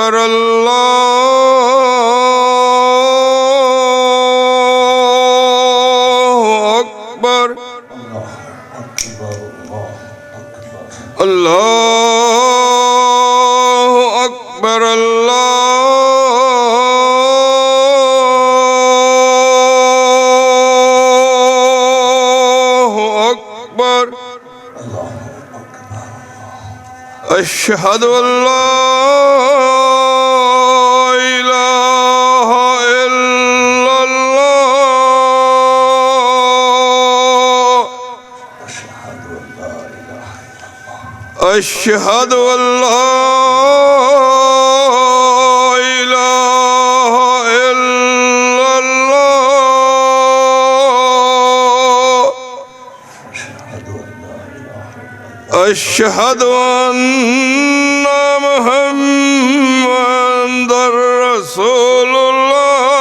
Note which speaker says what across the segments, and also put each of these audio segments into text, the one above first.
Speaker 1: أكبر الله أكبر الله أكبر الله أكبر أشهد أن لا إله إلا الله أشهد أن لا إله إلا الله أشهد أن محمدا رسول الله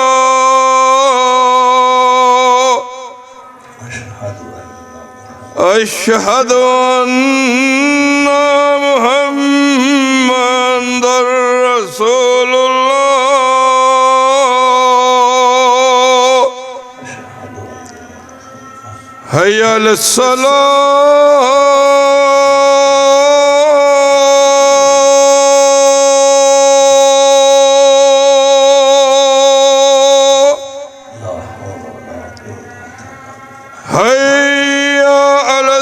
Speaker 1: أشهد أن محمدا رسول الله حي على الصلاة حي على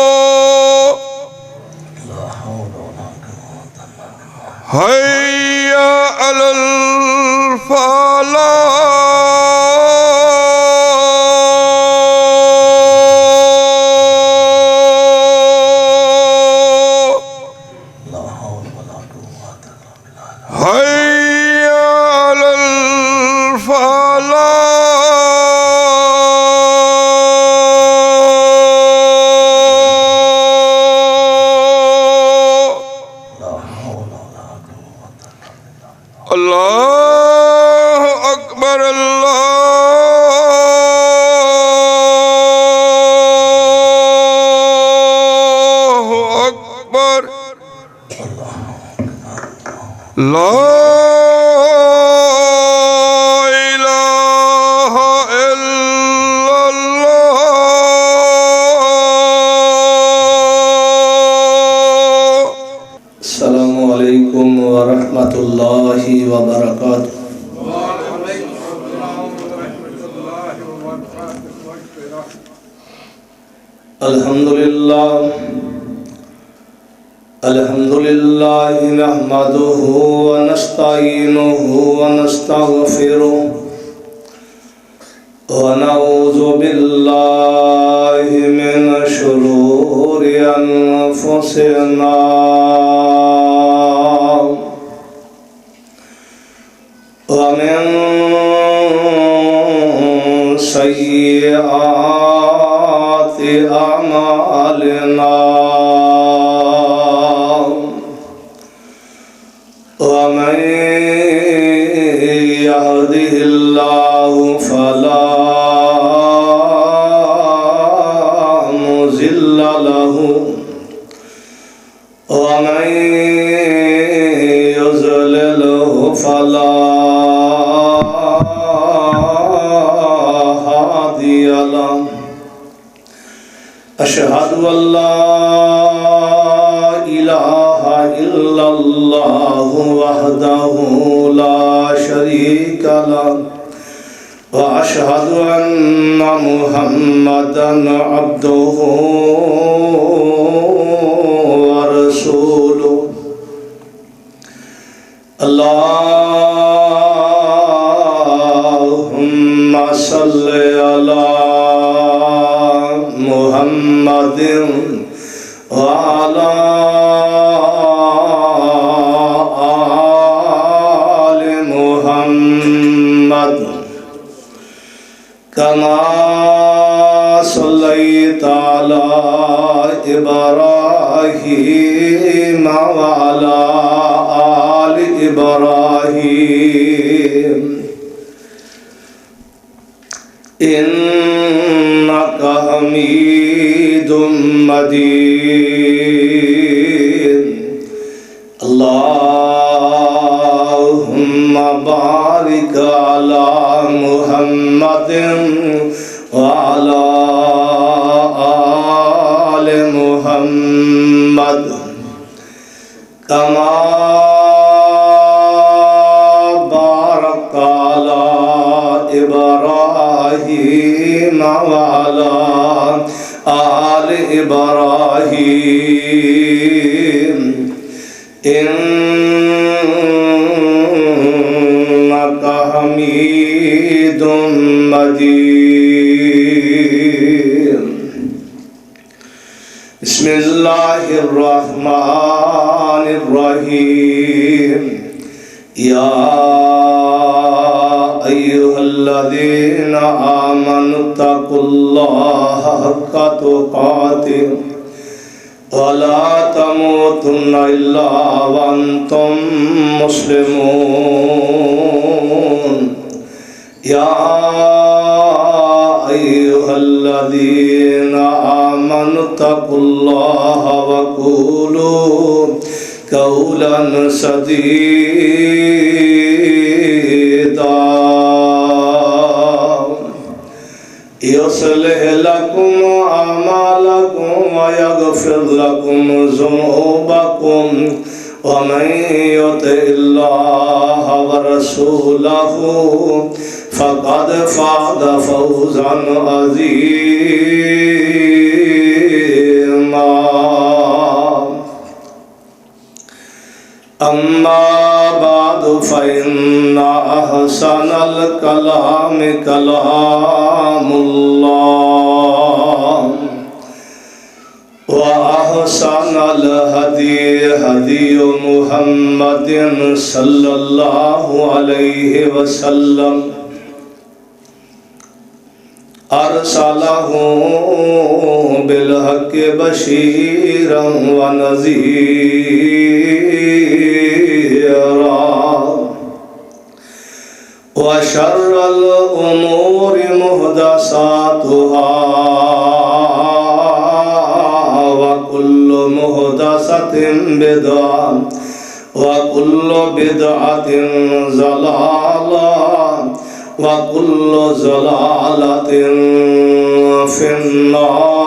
Speaker 1: الصلاة حي على الفلاح حي على الفلاح الله أكبر الله أكبر لا إله إلا الله.
Speaker 2: السلام عليكم ورحمة الله وبركاته. الحمد لله نحمده ونستعينه ونستغفره ونعوذ بالله من شرور أنفسنا ومن سيئات أعمالنا ومن يهده الله فلا مضل له ومن يضلله فلا هادي له أشهد أن لا إله إلا الله وحده لا شريك له وأشهد أن محمدا عبده ورسوله اللهم صل على محمد وعلى آل محمد كما صليت على إبراهيم وعلى آل إبراهيم إنك إنك حميد مجيد اللهم بارك على محمد وعلى آل محمد كما باركت على إبراهيم وعلى آل إبراهيم إنك حميد مجيد بسم الله الرحمن الرحيم يا أيها الذين آمنوا اتقوا الله حق تقاته ولا تموتن إلا وأنتم مسلمون يا أيها الذين آمنوا اتقوا الله وقولوا قولا سديدا يصلح لكم أعمالكم ويغفر لكم ذنوبكم ومن يطع الله ورسوله فقد فاز فوزا عظيما أما بعد فإن أحسن الكلام كلام الله وأحسن الهدي هدي محمد صلى الله عليه وسلم أرسله بالحق بشيرا ونذيرا وشر الأمور محدثاتها وكل محدثة بدعة وكل بدعة ضلالة وكل ضلالة في النار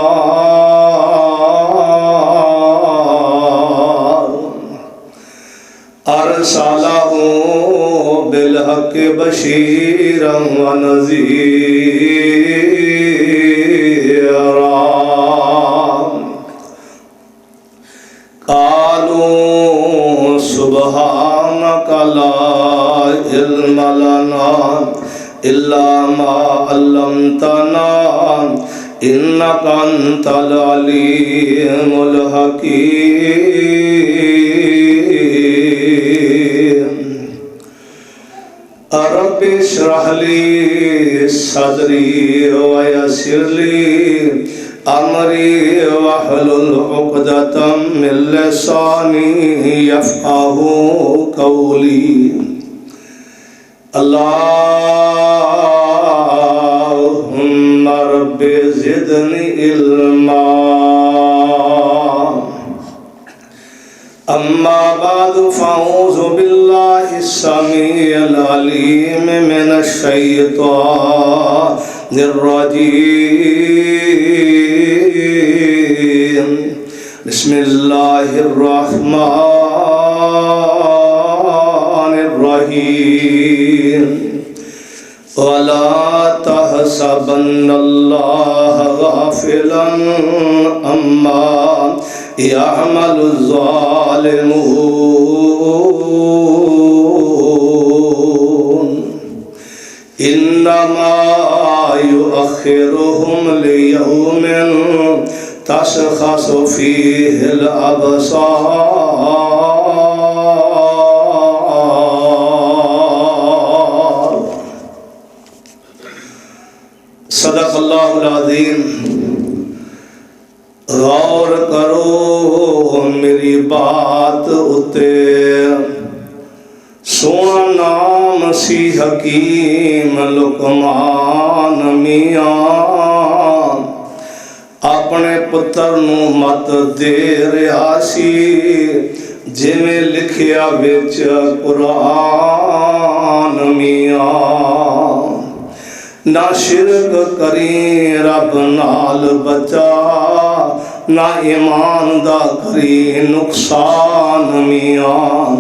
Speaker 2: أرسله بالحق بشيرا ونذيرا قالوا سبحانك لا علم لنا إلا ما علمتنا إنك أنت العليم الحكيم رب اشرح لي صدري ويسر لي أمري واحلل عقدة من لساني يفقهوا قولي اللهم رب زدني علما أما بعد فأعوذ بالله السميع العليم من الشيطان الرجيم بسم الله الرحمن الرحيم ولا تحسبن الله غافلا عما يعمل الظالمون إنما يؤخرهم ليوم تشخص فيه الأبصار صدق اللہ العظیم. غور کرو میری بات اتے، سونا نام سی حکیم لقمان میاں. اپنے پتر نو مت دے رہا سی جویں لکھیا وچ قرآن میاں نہ شرک کریں رب نال بچا نہ ایمان دا کریں نقصان میاں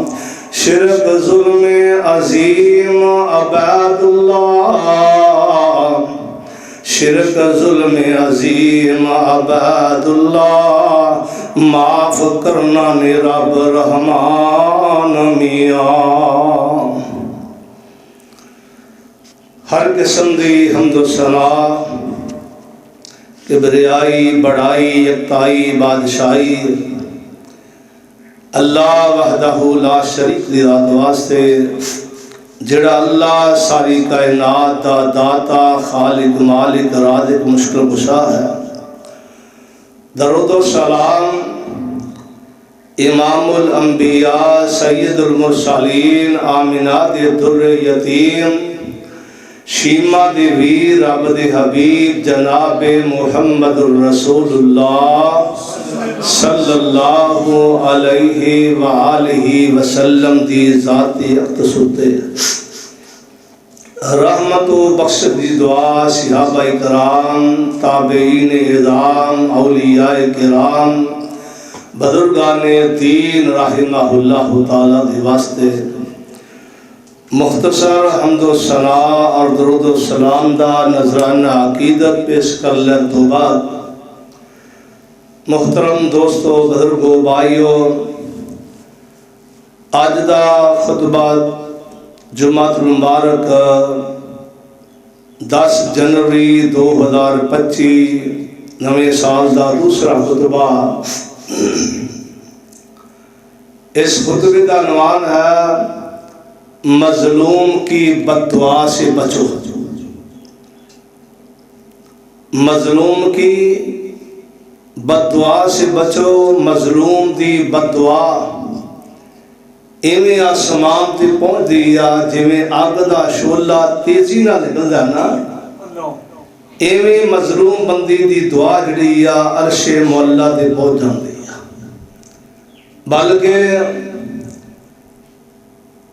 Speaker 2: شرک ظلم عظیم عباد اللہ شرک ظلم عظیم عباد اللہ معاف کرنا نے رب رحمان میاں ہر قسم دی حمد و ثنا کبریائی بڑائی یکتائی بادشاہی اللہ وحدہ لا شریک دی ذات واسطے جڑا اللہ ساری کائنات دا داتا خالق مالک رازق مشکل کشا ہے درود و سلام امام الانبیاء سید المرسلین آمنہ دے در یتیم شیما دے ویر رب دے حبیب جناب محمد الرسول اللہ صلی اللہ علیہ وآلہ وسلم دی ذاتی اقتصد رحمت و بخش دی دعا صحابہ کرام تابعین اعظام اولیاء کرام بزرگان دین رحمہ اللہ تعالی دی واسطے مختصر حمد و ثنا اور درود و سلام دا نذرانہ عقیدت پیش کر لے تو بعد محترم دوستو بزرگو بھائیو آج دا خطبہ جمعۃ المبارک 10 جنوری 2025 نویں سال دا دوسرا خطبہ اس خطبے کا عنوان ہے مظلوم کی بد دعا سے بچو مظلوم کی بد دعا سے بچو مظلوم دی بد دعا ایویں آسمان تے پہنچ دیا جویں اگ دا شعلہ تیزی نال نکلدا نا ایویں مظلوم بندی دی دعا جڑی آ عرش مولا تے پہنچ جاندی آ بلکہ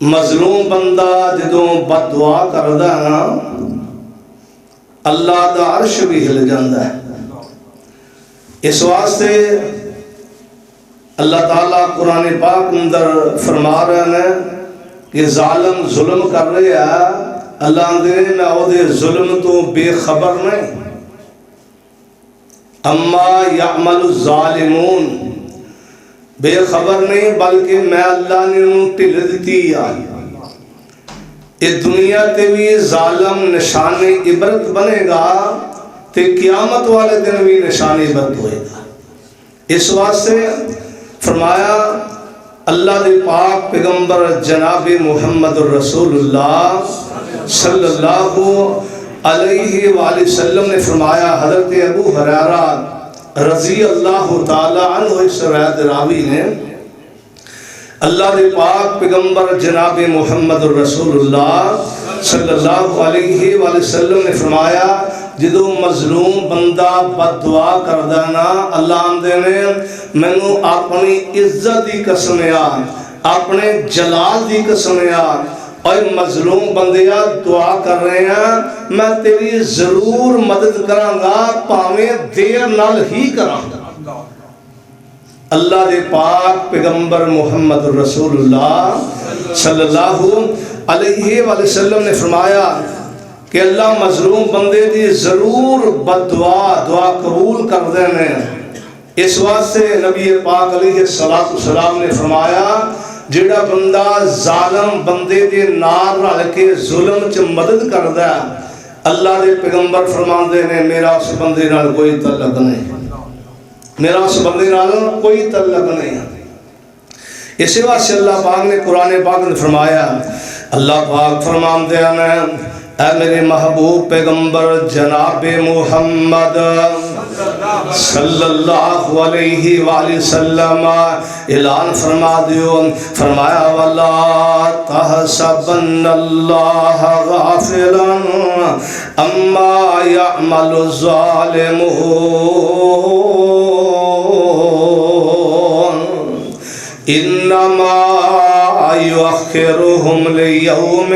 Speaker 2: مظلوم بندہ جدوں بد دعا کردا ہے نا اللہ دا عرش بھی ہل جاندا ہے اس واسطے اللہ تعالیٰ قرآن پاک اندر فرما رہے ہیں کہ ظالم ظلم کر رہے ہیں اللہ دے میں او دے ظلم تو بے خبر نہیں اما یعمل الظالمون بے خبر نہیں بلکہ میں اللہ نے انہوں ٹھل دیتی اس دنیا تے بھی ظالم نشان عبرت بنے گا تے قیامت والے دن بھی نشان عبرت ہوئے گا اس واسطے فرمایا اللہ دے پاک پیغمبر جناب محمد الرسول اللہ صلی اللہ علیہ وآلہ وسلم نے فرمایا حضرت ابو ہریرہ رضی اللہ تعالی عنہ اس روایت راوی نے اللہ دے پاک پیغمبر جناب محمد الرسول اللہ صلی اللہ علیہ وآلہ وسلم نے فرمایا جدو مظلوم بندہ بد دعا کر دینا اللہ آمدے نے مینوں اپنی عزت دی قسم اپنے جلال دی قسم اور مظلوم بندیا دعا کر رہے ہیں میں تیری ضرور مدد کراں گا پاویں دیر نال ہی کراں گا اللہ دے پاک پیغمبر محمد رسول اللہ صلی اللہ علیہ وآلہ وسلم نے فرمایا کہ اللہ مظلوم بندے دی ضرور بد دعا قبول کر دینے اس واسطے نبی پاک علیہ السلام نے فرمایا جڑا بندہ ظالم بندے دے نار رل کے ظلم چ مدد کردا ہے اللہ دے پیغمبر فرماندے نے میرا اس بندے نال کوئی تعلق نہیں میرا اس بندے نال کوئی تعلق نہیں اسی واسطے اللہ پاک نے قرآن پاک میں فرمایا اللہ پاک فرماندے ہیں اے میرے محبوب پیغمبر جناب محمد صلی اللہ علیہ وآلہ وسلم اعلان فرما دیو فرمایا وَلَا تَحْسَبَنَّ اللَّهَ غَافِلًا عَمَّا يَعْمَلُ الظَّالِمُونَ يؤخرهم ليوم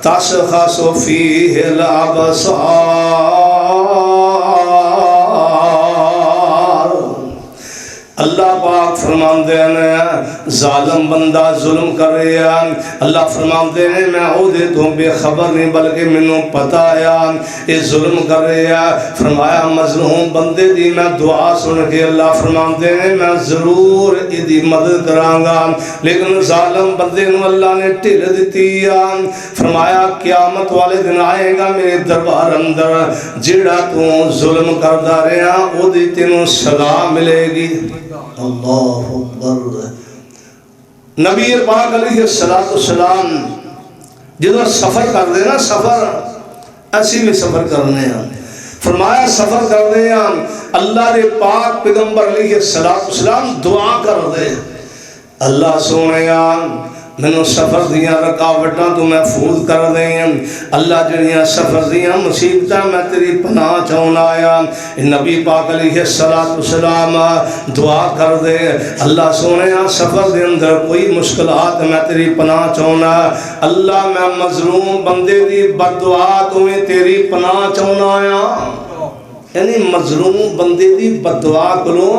Speaker 2: تشخص فيه الأبصار. اللہ پاک فرماندے ہیں ظالم بندہ ظلم کر رہے ہیں. اللہ فرماندے ہیں میں عہدے تو بے خبر نہیں بلکہ مینوں پتا آیا یہ ظلم کر رہے ہیں. فرمایا مظلوم بندے دی میں دعا سن کے اللہ فرماندے ہیں میں ضرور دی مدد کراں گا لیکن ظالم بندے نو اللہ نے ڈھل دتی ہے. فرمایا قیامت والے دن آئے گا میرے دربار اندر جیڑا تو ظلم کردا رہیا او دی تینوں سزا ملے گی. اللہ اکبر. نبی پاک علیہ السلام جدو سفر کر دے نا سفر ایسی بھی سفر کرنے ہیں. فرمایا سفر کر دے ہیں اللہ دے پاک پیغمبر علیہ السلام دعا کر دے اللہ سونے مینوں سفر دیاں رکاوٹاں تو محفوظ کر دیں. اللہ جڑیاں سفر دیاں مصیبتاں میں تیری پناہ چاہنا آیا. نبی پاک علیہ السلام دعا کر دے اللہ سونے سفر دے اندر کوئی مشکلات میں تیری پناہ چاہنا. اللہ میں مظلوم بندے دی بد دعا تمہیں تیری پناہ چاہنا آیا. یعنی مظلوم بندے دی بددعا کرو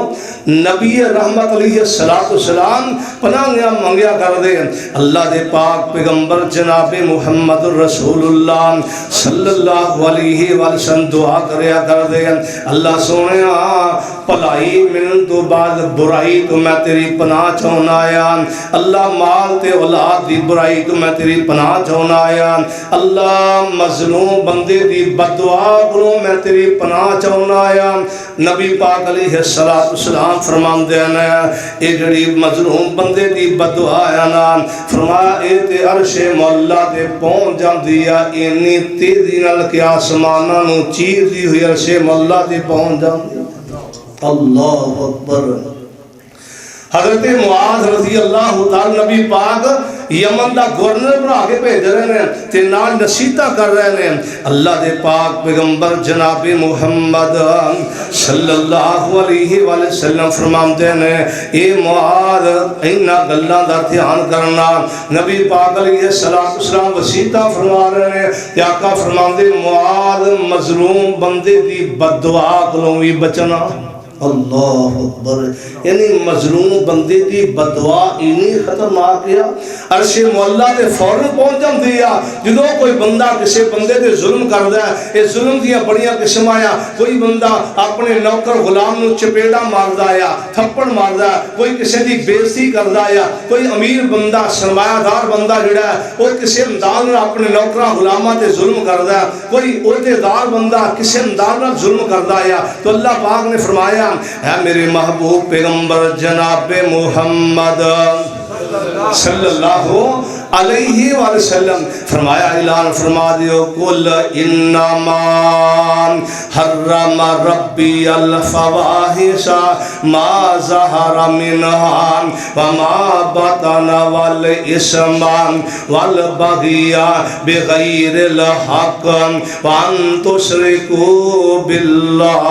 Speaker 2: نبی رحمت علیہ السلام پناہ منگیا کر دے. اللہ دے پاک پیغمبر جناب محمد رسول اللہ صلی اللہ علیہ وسلم دعا کریا کر دے اللہ سونے بھلائی ملن تو بعد برائی تو میں تیری پناہ چاہنا آیا. اللہ مال تے اولاد دی برائی تو میں تیری پناہ چاہنا آیا. اللہ مظلوم بندے دی بددعا کرو میں تیری پناہ چاہنا آیا. نبی پاک علیہ السلام فرماندے ہیں اے جڑی مظلوم بندے دی بددعا ہے نا فرمایا اے تے عرش مولا تے پہنچ جاندی ہے اینی تیزی نال کہ آسماناں نو چیر دی ہوئی عرش مولا تے پہنچ جاندی. اللہ اکبر. حضرت معاذ رضی اللہ تعالی نبی پاک یمن دا گورنر بنا کے بھیج رہے ہیں تے نال نصیحتاں کر رہے ہیں. اللہ دے پاک پیغمبر جناب محمد صلی اللہ علیہ وسلم فرماندے ہیں اے معاذ انہاں گلاں دا دھیان کرنا. نبی پاک علیہ السلام وصیتاں فرما رہے ہیں کہ آقا فرماندے معاذ مظلوم بندے دی بددعا کولوں وی بچنا. اللہ اکبر. یعنی مظلوم بندے دی بددعا اینی خطرناک ہے عرش مولا تے فوراً پہنچ جاندی ہے. جدوں کوئی بندہ کسی بندے تے ظلم کردا ہے اے ظلم دیاں بڑیاں قسماں آ. کوئی بندہ اپنے نوکر غلام نو چپیڑا ماردا ہے تھپڑ ماردا ہے کوئی کسی دی بےزتی کردا ہے کوئی امیر بندہ سرمایہ دار بندہ جڑا ہے او کسی انداز نال اپنے نوکراں غلاماں تے ظلم کردا ہے کوئی عہدے دار بندہ کسی انداز نال ظلم کردا ہے. تو اللہ پاک نے فرمایا اے میرے محبوب پیغمبر جناب محمد صلی اللہ علیہ وسلم فرمایا اعلان فرما دیو قل انما حرم ربی الفواحش ما ظہر منہا وما بطن والاسم والبغی بغیر الحق وان تشرکوا باللہ.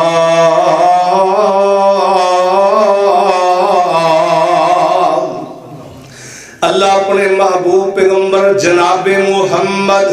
Speaker 2: اللہ اپنے محبوب پیغمبر جناب محمد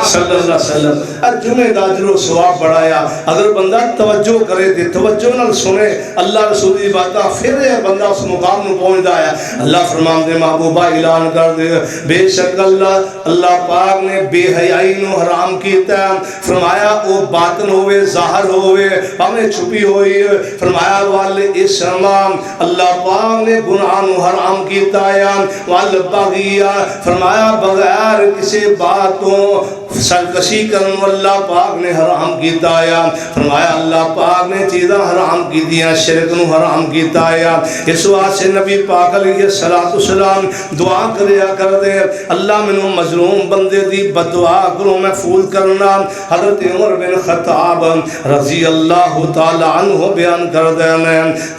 Speaker 2: صلی اللہ علیہ وسلم جمعہ دا اجر و ثواب بڑھایا. اگر بندہ توجہ کرے تے توجہ نال سنے اللہ رسول دی باتاں پھر بندہ اس مقام نو پہنچدا ہے. اللہ فرماندے محبوبہ اعلان کر دے بے شک اللہ پاک نے بے حیائی نو حرام کیتا ہے. فرمایا او باطن ہوئے ظاہر ہوئے ہمیں چھپی ہوئی. فرمایا وال اسم اللہ پاک نے گناہ نو حرام کیتا ہے. والبغی فرمایا بغیر کسی باتوں سرکشی کرن اللہ پاک نے حرام کیتا ہے. فرمایا اللہ پاک نے چیزاں حرام کی دیا شرک نو حرام کیتا ہے. اس واسطے نبی پاک علیہ السلام دعا کریا کر دے اللہ منو مظلوم بندے دی بددعا کرو محفوظ کرنا. حضرت عمر بن خطاب رضی اللہ تعالی عنہ بیان کر دے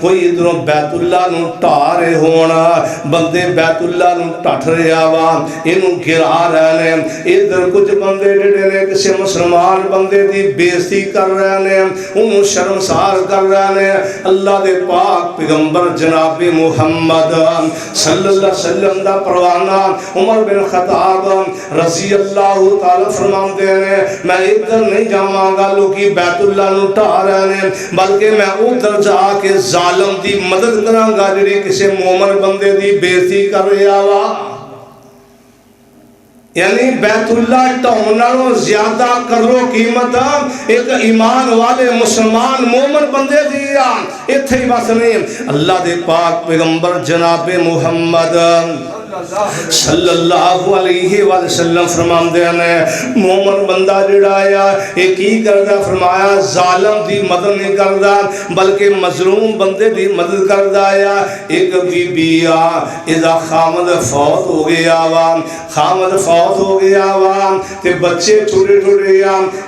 Speaker 2: کوئی ادھروں بیت اللہ نو ٹارے ہونا بندے بیت اللہ نو ٹٹ رہے آوا انہوں گرا رہے ادھر کچھ بندے بندے جڑے نے کسی مسلمان بندے دی بےزتی کر رہے ہیں، انہوں شرمسار کر رہے ہیں، اللہ دے پاک پیغمبر جناب محمد صلی اللہ علیہ وسلم دا پروانہ عمر بن خطاب رضی اللہ تعالی فرماندے ہیں میں ادھر نہیں جاواں گا لوکی بیت اللہ نو ٹھا رہے ہیں، بلکہ میں ادھر جا کے ظالم دی مدد کراں گا جڑی کسی مومن بندے دی بےزتی کر رہا وا۔ یعنی بیت اللہ ٹاؤنوں زیادہ کرو قیمت ایک ایمان والے مسلمان مومن بندے دیا اتھے ہی بس نہیں۔ اللہ دے پاک پیغمبر جناب محمد صلی اللہ علیہ وسلم فرماندے ہیں مومن بندہ جڑا آیا یہ کی کردا، فرمایا ظالم دی مدد نہیں کردا بلکہ مظلوم بندے دی مدد کردا آیا۔ ایک بی بی اذا خامد فوت ہو گیا وا، خامد فوت ہو گیا وا تے بچے چھوٹے چھوٹے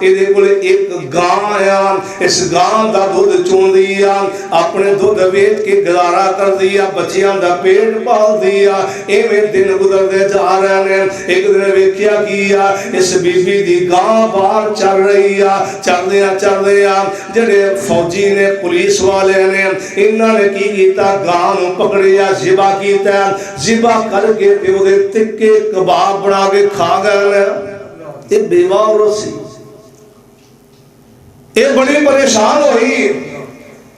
Speaker 2: یہ کول ایک گاں آیا، اس گاں دا دودھ چون دیا، اپنے دودھ بیچ کے گزارا کر دیا، بچیاں دا پیٹ پال دیا۔ ایویں دن گزر دے جا رہے ہیں، ایک دن ویکھیا کیا اس بی بی دی گاں باہر چل رہی ہے، چل دیا جڑے فوجی نے پولیس والے نے انہاں نے کی کیتا گاں نو پکڑیا، ذبح کیتا، ذبح کر کے تے او دے تکے کباب بنا کے کھا گئے۔ یہ بیوہ عورت سی، یہ بڑی پریشان ہوئی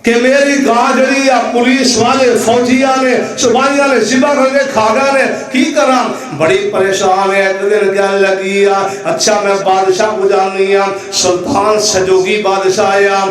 Speaker 2: کہ میری گاں جڑی پولیس والے فوجیاں نے سپاہیاں نے ذبح کر کے کھا گئے نے، کی کراں؟ بڑی پریشان ہے۔ ایک دن کہنے لگی اچھا میں بادشاہ کو جاننی ہوں، سلطان سجوگی بادشاہ آیا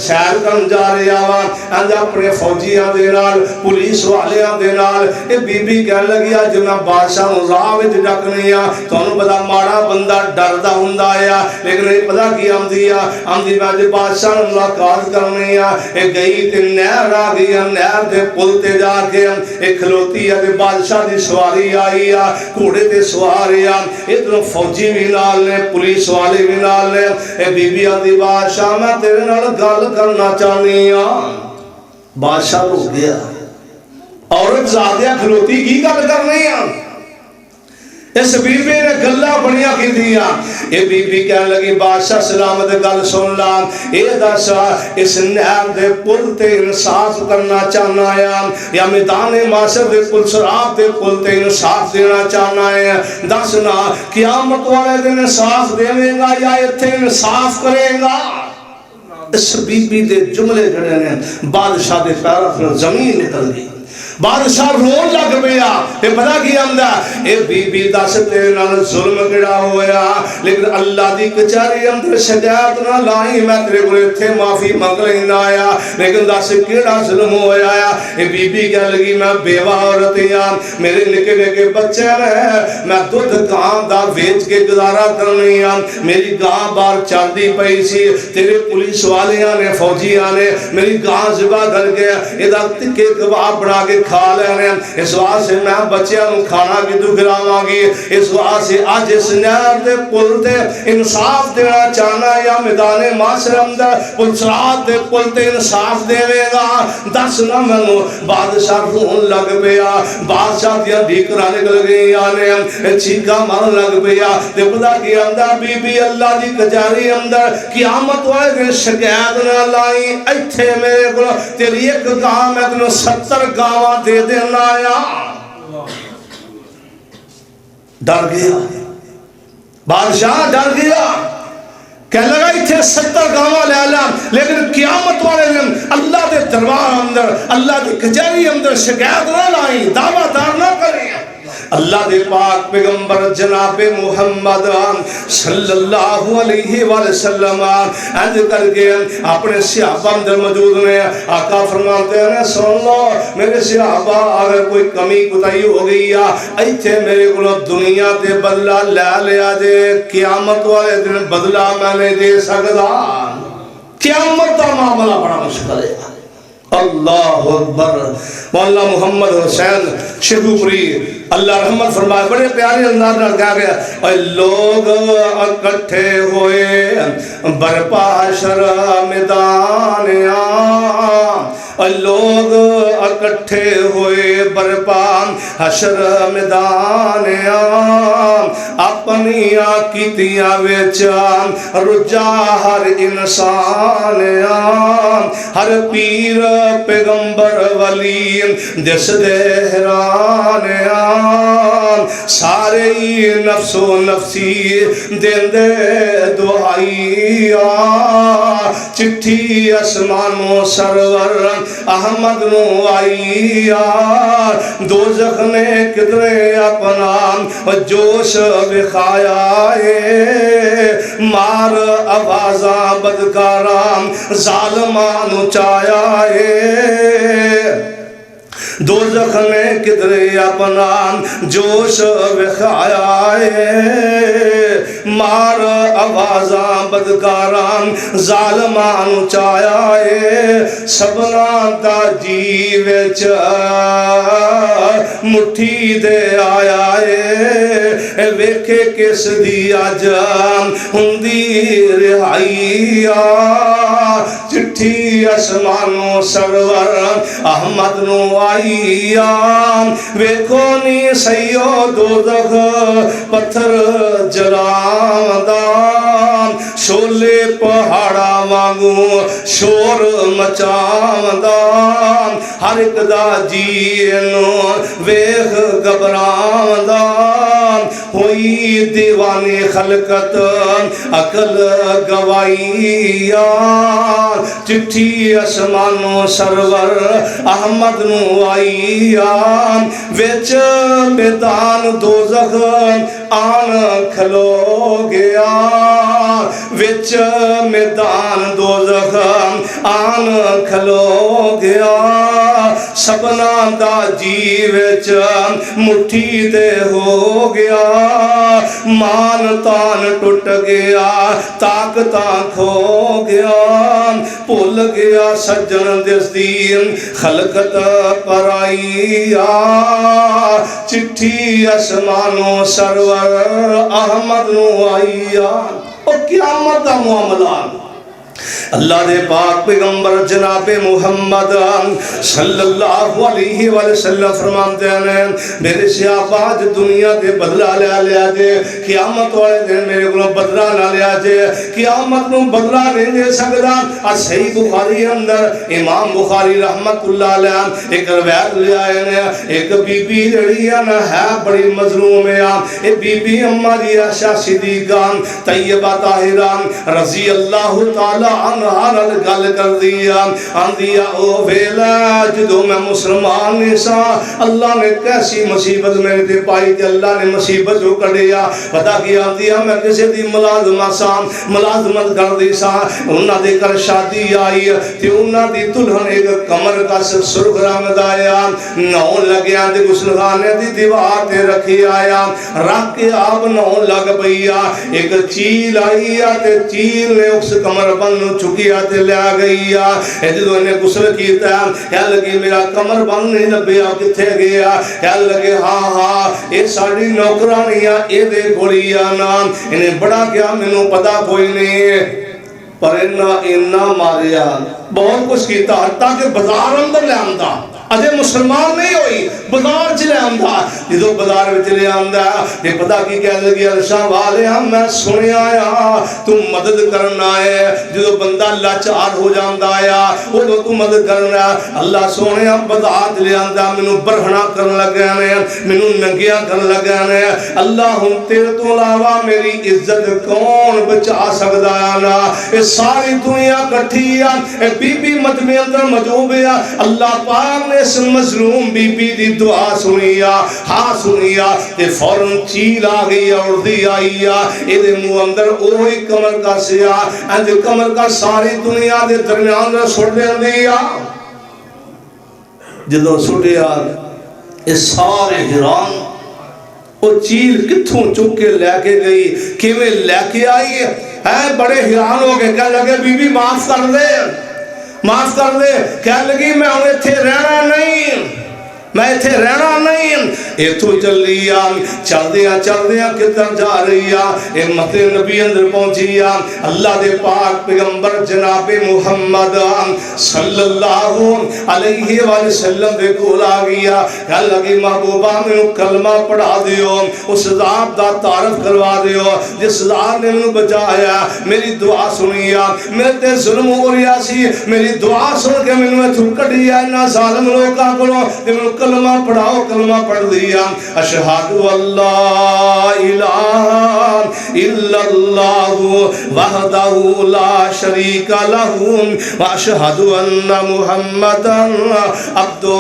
Speaker 2: سیر کرن جا رہا وا انج اپنے فوجیاں دے نال پولیس والیاں دے نال۔ یہ بی بی کہنے لگی جو میں بادشاہ نوں راہ وچ ڈکنی آ، تانوں پتہ ماڑا بندہ ڈردا ہوندا ہے لیکن یہ پتہ کی آندی میں جو بادشاہ نوں ملاقات کرنی آ۔ یہ گئی تے نہر آ گئی، نہر دے پل تے جا کے ایک کھلوتی ہے تے بادشاہ دی سواری آئی آ، گھوڑے تے سوار آ، ادھر فوجی بھی نال نے پولیس والے بھی نال نے۔ اے بی بی آندی بادشاہ میں تیرے نال گل کرنا چاہنی ہاں۔ بادشاہ رک گیا، عورت زادیا کھلوتی کی گل کرنی ہاں؟ اس بی بی نے گلہ بڑیاں کی دیا۔ یہ بی بی کہنے لگی بادشاہ سلامت گل سن لا، اے دسا اس نہر دے پل تے انصاف کرنا چاہنا ہے یا میدان معاشر دے پل صراط دے پل تے انصاف دینا چاہنا ہے؟ دسنا قیامت والے دن انصاف دے گا یا ایتھے انصاف کرے گا؟ اس بی بی دے جملے جڑے نے بادشاہ دے پیروں پھر زمین نکل گئی۔ بادشاہ رون لگ پیا، یہ پتہ کی آندا اے بی بی دس تیرے نال ظلم کیڑا ہویا، لیکن اللہ دی کچہری اندر شکایت نہ لائی، میں تیرے کول ایتھے معافی منگ لینا آیا، لیکن دس کیڑا ظلم ہویا ہے؟ اے بی بی کہنے لگی میں بیوہ عورت ہاں، میرے نکے نکے بچے ہیں، میں دودھ گاں دا بیچ کے گزارا کرنی ہاں، میری گاں باہر چلدی پئی سی، تیرے پولیس والیاں نے فوجیاں نے میری گاں ذبح کر کے ادا تکے کباب بنا کے کھا لینے، اس واسطے میں بچیاں نوں کھانا کدوں کھلاواں گی؟ اس واسطے اج اس نہر دے پل تے انصاف دینا چاہنا یا میدان معاشر اندر پل صراط دے پل تے انصاف دے گا؟ دس نہ مینوں۔ بادشاہ رون لگ پیا، بادشاہ دیاں ڈھیکراں نکل گئیاں نے، چیخاں مارن لگ پیا تے پتہ کی آندا بی بی اللہ دی کچہری اندر قیامت والے دن شکایت نہ لائی، ایتھے میرے کول تیری ایک گاں میں تینوں 70 گاواں دے دینا آیا۔ ڈر گیا بادشاہ، ڈر گیا، کہنے لگا اتھے 70 گاواں لے آلا، لیکن قیامت والے دن اللہ دے دربار اندر اللہ دی کچہری اندر شکایت نہ لائی، دعویٰ دار نہ کریں۔ اللہ دے پاک پیغمبر جناب محمد صلی اللہ علیہ وسلم انج کر کے اپنے صحابہ اندر موجود نے، آقا فرماتے ہیں سن لو میرے صحابہ اگر کوئی کمی کوتاہی ہو گئی ایتھے میرے کو دنیا دے بدلہ لے لیا جے، قیامت والے دن بدلہ میں نہیں دے سکتا۔ قیامت دا معاملہ بڑا مشکل ہے۔ اللہ اکبر۔ مولانا محمد حسین شیخوپوری اللہ رحمت فرمائے بڑے پیارے انداز نال کہا گیا اے لوگ اکٹھے ہوئے برپا حشر میدان اے لوگ کٹھے ہوئے برپا حشر میدان اپنی کیتیاں وچ رجا ہر انسان ہر پیر پیغمبر ولی دس دے حیران سارے ہی نفس و نفسی دین دے دعائی چٹھی اسمانو سرور احمد نو آئی دوزخ نے کدرے اپنا جوش بخایا مار آوازاں بدکارام ظالمان چایا دوزخ نے کدرے اپنا جوش بخایا مار آوازاں بدکاران ظالمان چایا سبنا دا جی وچ مٹھی دے آیا ویکھے کس دی اج ہوندی رہائی چٹھی اسمانوں سرور احمد نو آئی ویکھو نی سیو دوزخ پتھر جلاوندا شولے پہاڑا وانگو شور مچاوندا ہر ایک دا جی نو ویکھ گھبراوندا ہوئی دیوانی خلقت عقل گوائی چٹھی اسمانوں سرور احمد نو آئی وچ میدان دوزخ آن کھلو گیا وچ میدان دوزخ آن کھلو گیا سبنا دا جی وچ مٹھی دے ہو گیا مان تان ٹوٹ گیا طاقتاں کھو گیا بھول گیا سجن دس دین خلقت پرائی چٹھی اسمانوں سرور احمد نو آئی اور قیامت دا معاملہ اللہ دے پاک پیغمبر جناب محمد صلی اللہ علیہ وسلم فرماتے ہیں میرے صحابہ آج دنیا دے بدلہ لیا جے قیامت والے دن میرے کو بدلہ نہ لیا جے قیامت نو بدلہ نہیں دے سکتا آج صحیح بخاری اندر امام بخاری رحمت اللہ علیہ ایک روایت لے آئے نے ایک بی بی جڑی ہے بڑی مظلوم ہے بی بی اماں دی عائشہ صدیقہ طیبہ طاہرہ رضی اللہ تعالی انہار گل کر دیا آندیا او ویلا جدو میں مسلمان نسا اللہ نے کیسی مصیبت میرے دے پائی تھی اللہ نے مصیبت جو کڑیا پتا کیا آندیا میں کسی دی ملازمت کر دی سا انہاں دے کر شادی آئی تھی انہاں دی دلہن ایک کمر کا سرخ رنگ دایا نو لگیا دے گسلخانے دی دیوار تے رکھی آیا رکھ کے آپ نو لگ بھئیا ایک چیل آئی تے چیل نے اس کمر بند چکی آتے لیا گئی جدو انہیں گسل کیتا ہے کہہ لگی میرا کمر بند نہیں لبیا کتھے گیا کہہ لگے ہاں یہ ساڑی نوکرانیاں اے دے گوڑیاں نام انہیں بڑا کیا منوں پتا کوئی نہیں پر انہا ماریا بہت کچھ کیتا حتیٰ کہ بازار اندر لے آمدہ اجے مسلمان نہیں ہوئی بازار چلے آمدہ جدو بازار میں چلے آمدہ یہ پتا کی کہہ لگی عرشاں والے ہم میں سنے آیا تم مدد کرنا ہے جدو بندہ لاچار ہو جاندہ آیا وہ تو تم مدد کرنا ہے اللہ سونے ہم بازار چلے آمدہ منو برہنا کرن لگانے منو ننگیاں کرن لگانے اللہ ہم تیرے تو علاوہ میری عزت کون بچا سکتا ہے نا یہ ساری دنیا کٹھی ہے بی بی مجمع اندر موجود ہے اللہ پاک نے اس مظلوم بی بی دی دعا سنیا ہاں سنیا یہ فوراں چیل آ گئی اور دی آئی یہ منہ اندر اوہی کمر کا سیاہ انج کمر کا ساری دنیا دے درمیان رہ سڑ دے دیا جدو سڑیا یہ سارے حیران وہ چیل کتھوں چک کے لے کے گئی کیویں لے کے آئی ہے بڑے حیران ہو گئے کہہ لگے بی بی معاف کر دے کہہ لگی میں انہیں تھے رہنا نہیں میں ایتھے رہنا نہیں، ایتھو چلی آ چلدیاں کدھر جا رہی آ، اے مسجد نبی اندر پہنچی آ، اللہ دے پاک پیغمبر جناب محمد صلی اللہ علیہ وآلہ وسلم دے کول آ گیا، کہنے لگی محبوبہ میں کلمہ پڑھا دیو، اس ذات دا تعارف کروا دیو جس ذات نے میں بچایا، میری دعا سنیا، میرے تے ظلم ہو رہا سی، میری دعا سن کے میں نے چھکڑیا انہا ظالم لوگاں کرو، تے میں کلمہ پڑھاؤ، کلمہ پڑھ دیا، اشہد اللہ الہ الا اللہ وحدہ لا شریک لہ واشہد ان محمدا عبدہ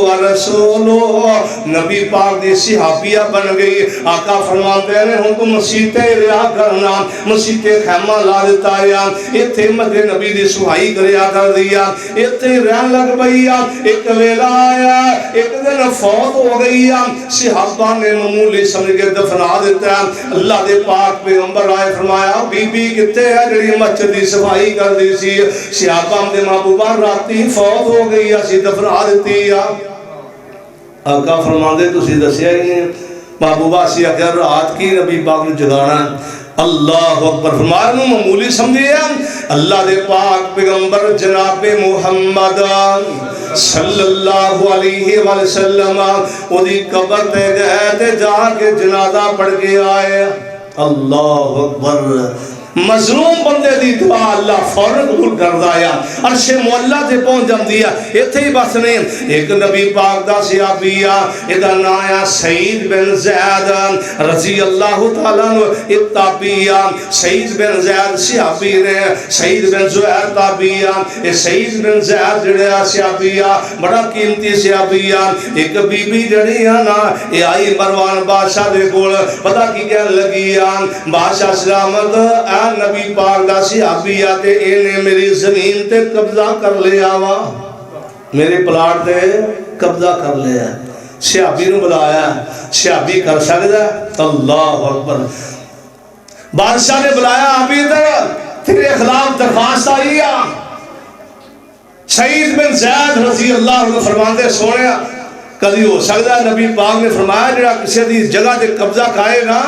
Speaker 2: ورسولہ۔ نبی پاک دی صحابیہ بن گئی، آقا فرماتے ہیں ہوں تو مسیطے رہا کرنا، مسیطے خیمہ لا دیتا ہے، ایتھے مسجد نبی دی سہائی کریا کر دیا، ایتھے رہن لگ بھئیا، ایک ویلا آیا، ایک دن فوت ہو گئی، صحابہ نے معمولی سمجھ کے دفنا دیتا ہے، اللہ دے پاک پیغمبر آئے فرمایا بی بی کتے ہے جڑی مسجد دی صفائی کر دی سی، صحابہ دے محبوبہ راتی فوت ہو گئی اسی دفنا دیتی ہے۔ آقا فرماندے تسی دسیا ہی ہیں محبوبہ سی اگر رات کی نبی پاک نے جگانا، اللہ اکبر فرمایا نو معمولی سمجھے اللہ دے پاک پیغمبر جناب محمد صلی اللہ علیہ وآلہ وسلم او دی قبر تے گئے تے جا کے جنازہ پڑھ کے آئے، اللہ اکبر، مظلوم بندے دی دعا اللہ فوراً قبول کر دایا، عرش مولا تے پہنچ جم دیا، ایتھے ہی بس نے ایک نبی پاک دا صحابیہ ادھا نایا سعید بن زید رضی اللہ تعالیٰ عنہ اتابیہ، سعید بن زید صحابی نے، سعید بن زہر تابیہ، سعید بن زید جڑیا صحابیہ بڑا قیمتی صحابیہ، ایک بی بی جڑیا نا اے آئی مروان بادشاہ دے گول پتہ کی کہنے لگی بادشاہ سلامت نبی پاک دا صحابی آتے اینے میری زمین تے قبضہ کر لیا وا، میرے پلاٹ تے قبضہ کر لیا، صحابی نو بلایا، صحابی کر سکتا ہے، اللہ اکبر، بادشاہ نے بلایا ابھی ادھر تیرے خلاف درخواست آئی ہے، سعید بن زید رضی اللہ عنہ فرماندے سونے کدی ہو سکتا ہے نبی پاک نے فرمایا جڑا کسی دی جگہ دے قبضہ کھائے گا،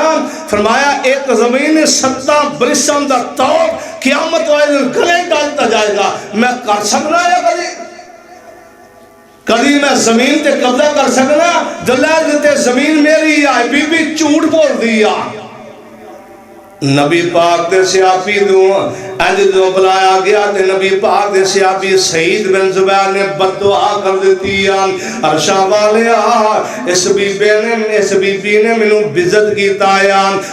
Speaker 2: فرمایا ایک زمین 70 برسوں دا توب قیامت والے گلے ڈالتا جائے گا، میں کر سکنا ہے کدی میں زمین تے قبضہ کر سکنا، دلائل دیتے زمین میری آئے بی بی چوٹ بول دیا، نبی پاک دے صحابی دوں جو بلایا گیا تے نبی پاک دے صحابی سعید بن زبیر نے بددعا کر دیتی عرشہ والے اس بی بی نے منو بزت کیتا ہے،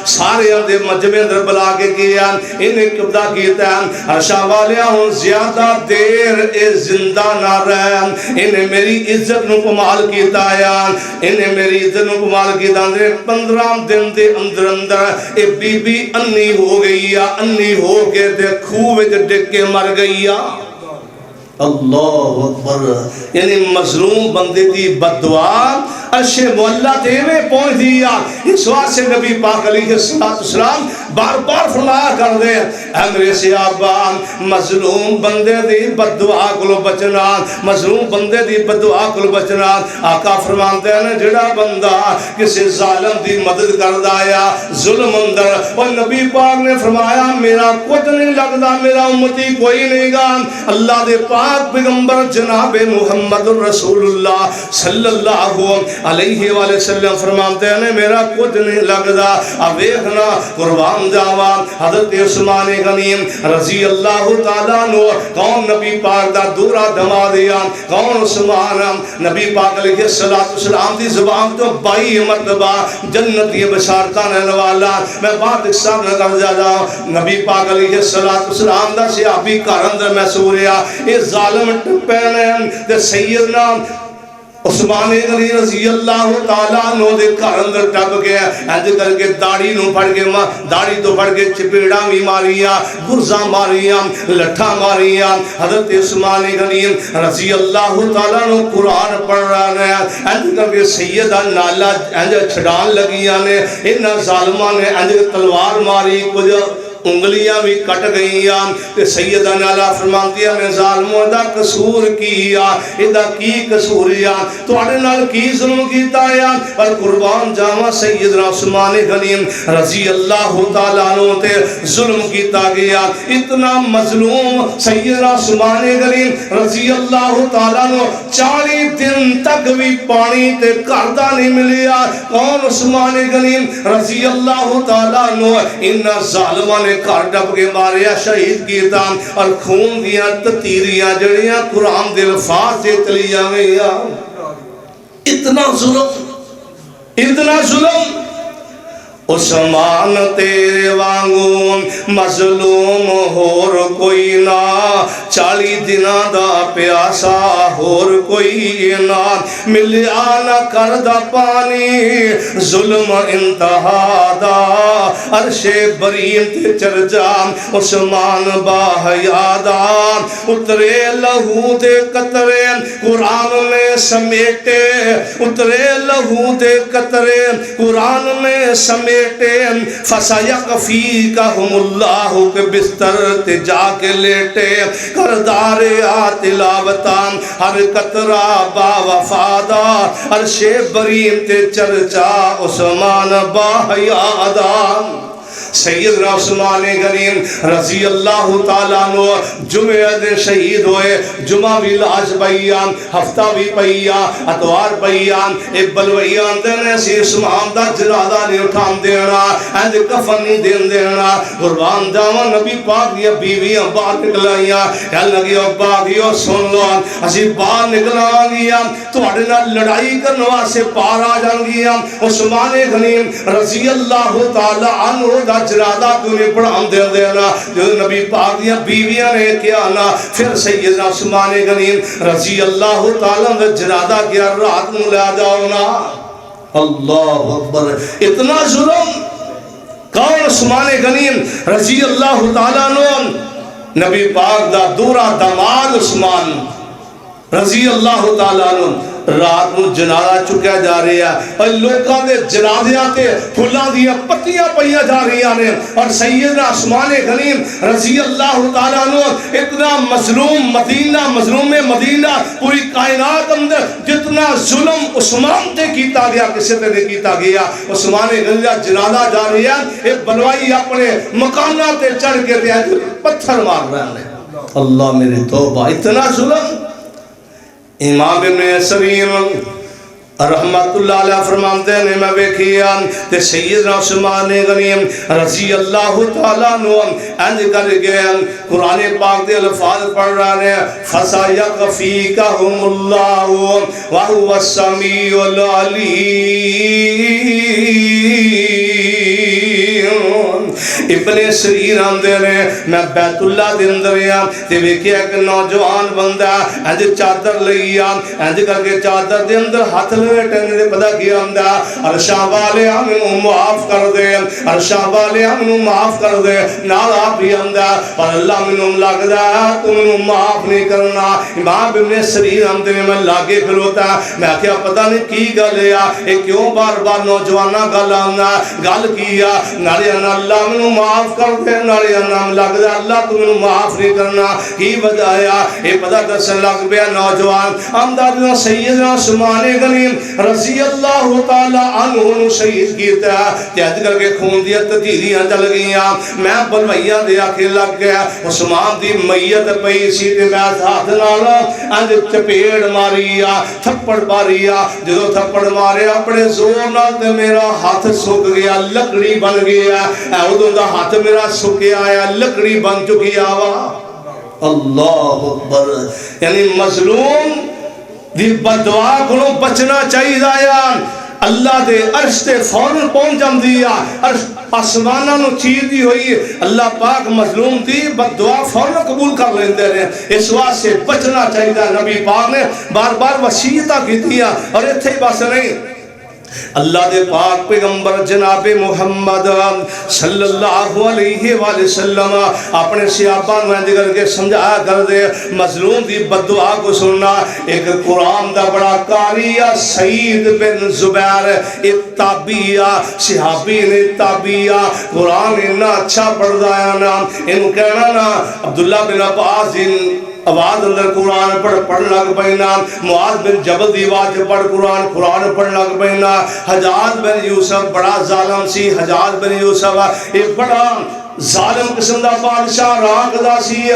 Speaker 2: سارے اندے مجمع اندر بلا کے کیا، انہیں قبضہ کیتا ہے، عرشہ والے ہوں زیادہ دیر اے زندہ نہ رہے، انہیں میری عزت نو کمال کیتا ہے، انہیں میری عزت نو کمال کیتا ہے، 15 دن دے اندر اے بی بی انی ہو گئی ہے، انی ہو کے دے خوب ڈک کے مر گئی ہے، اللہ اکبر، یعنی مظلوم بندے دی بددعا عرش مولا تے میں پہنچ دیا، اس واسطے سے نبی پاک علیہ السلام بار بار فرمایا کر دے اے میرے صحابہ مظلوم بندے دی بددعا کو بچنا، مظلوم بندے دی بددعا کو بچنا، آقا فرماتے ہیں جڑا بندہ کسی ظالم دی مدد کر دایا ظلم اندر، اور نبی پاک نے فرمایا میرا کچھ نہیں لگتا، میرا امتی کوئی نہیں گا، اللہ دے پاک پیغمبر جناب محمد رسول اللہ صلی اللہ علیہ وآلہ وسلم فرماتے ہیں میرا کچھ نہیں لگتا، اب ایکنا قربان جاوا حضرت عثمان غنیم رضی اللہ تعالیٰ عنہ، کون نبی پاک دا دورہ دما دیا، کون عثمان نبی پاک علیہ السلام دی زبان تو 22 مرتبہ جنتی بشارتہ نہنے والا، میں بات ایک ساتھ نہ کر جاتا ہوں، نبی پاک علیہ السلام دا صحابی کارندر میں سوریا، اس ظالم ٹپینے دے سیدنا عثمان غنی رضی اللہ تعالیٰ عنہ دے گھر اندر ٹپ گیا، ایج کر کے داڑھی نو پھڑ کے داڑھی تو پھڑ کے چپیڑا بھی ماریا، گرزاں ماریا، لٹھا ماریا، حضرت عثمان غنی رضی اللہ تعالیٰ عنہ قرآن پڑھ رہا ہے، ایج کر کے سیدہ نالا ایج چھڑان لگیاں نے، انہاں ظالمان نے ایج تلوار ماری، کچھ انگلیاں بھی کٹ گئیاں تے سیدہ نالا فرمانتی ہے میں ظالموں دا قصور کیا ادا کی قصوریا تو اڑے نال کی ظلم کیتا ہے اور قربان جاواں سیدنا عثمان غنی رضی اللہ تعالیٰ عنہ تے ظلم کیتا گیا اتنا مظلوم سیدنا عثمان غنی رضی اللہ تعالیٰ عنہ 40 دن تک بھی پانی تے کردہ نہیں ملیا کون عثمان غنی رضی اللہ تعالیٰ عنہ ان ظالمہ نے کر ڈب کے ماریا شہید کیتا اور خون دیا تتیریاں جڑیاں قرآن دے الفاظ سے تلیا گیا اتنا ظلم عثمان تیرے وانگوں مظلوم ہور کوئی نہ 40 دنہ دا پیاسا ہور کوئی نہ ملیا نہ کردہ پانی ظلم انتہا دا عرش بریم تے چرجا عثمان باہیادا اترے لہو دے قطرے قرآن میں سمیٹے اترے لہو دے قطرے قرآن میں سمیٹے فَسَيَقْفِيكَهُمُ اللَّهُ کے بستر تے جا کے لیٹے کردار تلاوتان ہر قطرہ با وفادا عرش بریم تے چرچا عثمان باہیادا سیدنا عثمان غنی رضی اللہ تعالیٰ عنہ جمعہ دن شہید ہوئے جمعہ بھی لاش پئیاں ہفتہ بھی پئیاں اتوار پئیاں ایک بلوئیاں دینے سی عثمان دا جنازہ نہیں اٹھان دینا ایند کفن نہیں دین دینا قربان جاواں نبی پاک دیا بیویاں باہر نکلائیاں کہہ لگی او باغیو سن لو اسی باہر نکلا گیا تو اڑنا لڑائی کرنے واسے پار آ جان گیا عثمان غنی رضی اللہ تعالیٰ عنہ دا جنازہ کیوں نہیں پڑھام دے دینا جو نبی پاک دیا بیویاں نے کیا نا پھر سیدنا عثمان غنی رضی اللہ تعالیٰ نے جنازہ کیا رات میں لے جاؤ نا اللہ اکبر اتنا ظلم کون عثمان غنی رضی اللہ تعالیٰ عنہ نبی پاک دا دورہ دماد عثمان رضی اللہ تعالیٰ عنہ رات میں جنازہ چکیا جا رہی ہے اور لوگاں دے جنازیاں تے پھلاں دیا پتیاں پئیاں جا رہی ہیں اور سیدنا عثمان غنی رضی اللہ تعالیٰ عنہ اتنا مظلوم مدینہ پوری کائنات اندر جتنا ظلم عثمان تے کیتا گیا کسی تے نہیں کیتا گیا عثمان غنی جنازہ جا رہی ہے ایک بلوائی اپنے مکانہ تے چڑھ کے دیا پتھر مار رہے ہیں اللہ میری توبہ اتنا ظلم امام ابن سریم رحمت اللہ علیہ فرمانتے ہیں میں بیکھیا کہ سیدنا عثمان غنی رضی اللہ تعالیٰ عنہ انج کر گئے قرآن پاک دے الفاظ پڑھ رہے ہیں فَسَيَقْفِيكَهُمُ اللَّهُ وَهُوَ السَّمِيعُ الْعَلِيمُ ابن سریر آندے رہے میں بیت اللہ دے اندر یا تے ویکھیا ایک نوجوان بندہ انج چادر لئیا انج کر کے چادر دے اندر ہاتھ لٹنے دے پتہ کیا آندا عرشاں والے ہمیں معاف کر دے عرشاں والے ہمیں معاف کر دے نال آپ بھی آندا پر اللہ منوں لگدا تو منوں معاف نہیں کرنا امام ابن سریر آندے میں لاگے کھلوتا میں کیا پتہ نہیں کی گل ہے اے کیوں بار بار نوجواناں گل آنا گل کیا نالے اللہ منوں معاف کر دے نالے نام لگ دے اللہ تو منوں معاف نہیں کرنا کی وجہ آیا اے پتہ دسن لگ پیا نوجوان امداد سیدنا عثمان غنی رضی اللہ تعالیٰ عنہ شہید کیتا تے اج کر کے خون دیا تتیریاں چل گئیاں میں بلوائیاں دے آکھے لگ گیا عثمان دی میت پئی سی تے میں ہاتھ نال انج چپیڑ ماریا تھپڑ ماریا جدوں تھپڑ مارے اپنے زور نال تے میرا ہاتھ سک گیا لکڑی بن گیا اودوں دا ہاتھ میرا سکیا آیا لکڑی بن چکی آوا اللہ اکبر یعنی مظلوم دی بدعا کو بچنا چاہیے آیا اللہ دے عرش تے فوراں پہنچ جاندی عرش آسماناں نو چیر دی ہوئی اللہ پاک مظلوم دی بدعا فوراں قبول کر لیندے رہے اس واسطے بچنا چاہیے نبی پاک نے بار بار وصیتاں کیتیاں اور ایتھے ہی بس نہیں اللہ دے پاک پیغمبر جناب محمد صلی اللہ علیہ وآلہ وسلم اپنے صحابہ میں کر کے سمجھایا کر دے مظلوم دی بددعا کو سننا. ایک قرآن دا بڑا قاری سعید بن زبیر تابعی صحابی نے تابعی قرآن اتنا اچھا پڑھدا ہے نا ان کہنا نا عبداللہ بن عباس آواز اندر قرآن پڑھ لگ پینا. معاذ بن جبل دی آواز پڑھ قرآن پڑھ لگ پینا. حجاج بن یوسف بڑا ظالم سی. حجاج بن یوسف ایک بڑا ظالم قسم دا بادشاہ راک دا سی.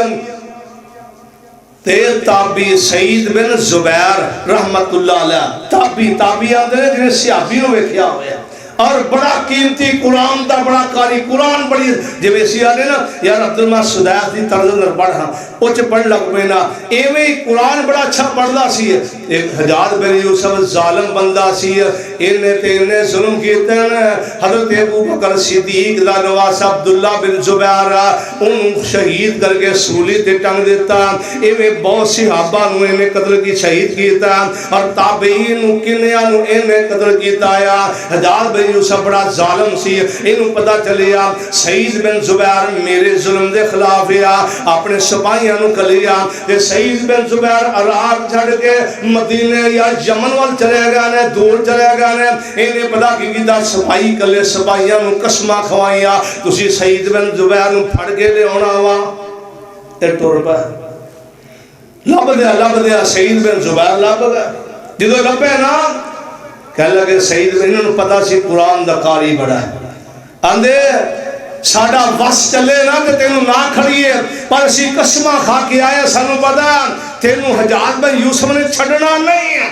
Speaker 2: تے تابعی سعید بن زبیر رحمت اللہ علیہ تابعی آندے جنہیں صحابی نو ویکھیا ہویا اور بڑا قیمتی قرآن دا بڑا قاری قرآن بڑی جو ایسی آنے نا یار عبدالمہ صدیق دی طرز اندر پڑھا اوچ پڑھ لگ پینا ایویں قرآن بڑا اچھا پڑھدا سی. ایک حجاج بن یوسف ظالم بندہ سی. انہیں ظلم کیتے ہیں. حضرت ابو بکر صدیق دا نواس عبداللہ بن زبیر ان شہید کر کے سولی تے ٹنگ دیتا. ایویں بہت سی صحابہ نو انہیں قتل کی شہید کیتا اور تابعین کنیاں نو انہیں قتل کیتا آیا. حجاج بن یوسف بڑا ظالم سی. انہوں پتا چلیا سعید بن زبیر میرے ظلم دے خلاف یا اپنے سپاہیاں نو کلیا تے سعید بن زبیر عراق چھڑ کے مدینے یا یمن وال چلے گئے نے دور چلے گئے نے. انہیں پتا کی دا سپاہی کلے سپاہیاں نو قسمہ کھوائیا تسی سعید بن زبیر نو پھڑ کے لے ہونا ہوا تے ٹر پا لب دیا سعید بن زبیر لب گیا. جدو لبے نا کہہ لگے سعید بن انہوں پتا سی قرآن دا قاری بڑا ہے آندے ساڑا وس چلے نا کہ تینوں نہ کھڑیے پر اسی قسمہ کھا کے آئے سانو پتا تینوں حجاج بن یوسف نے چھڑنا نہیں ہے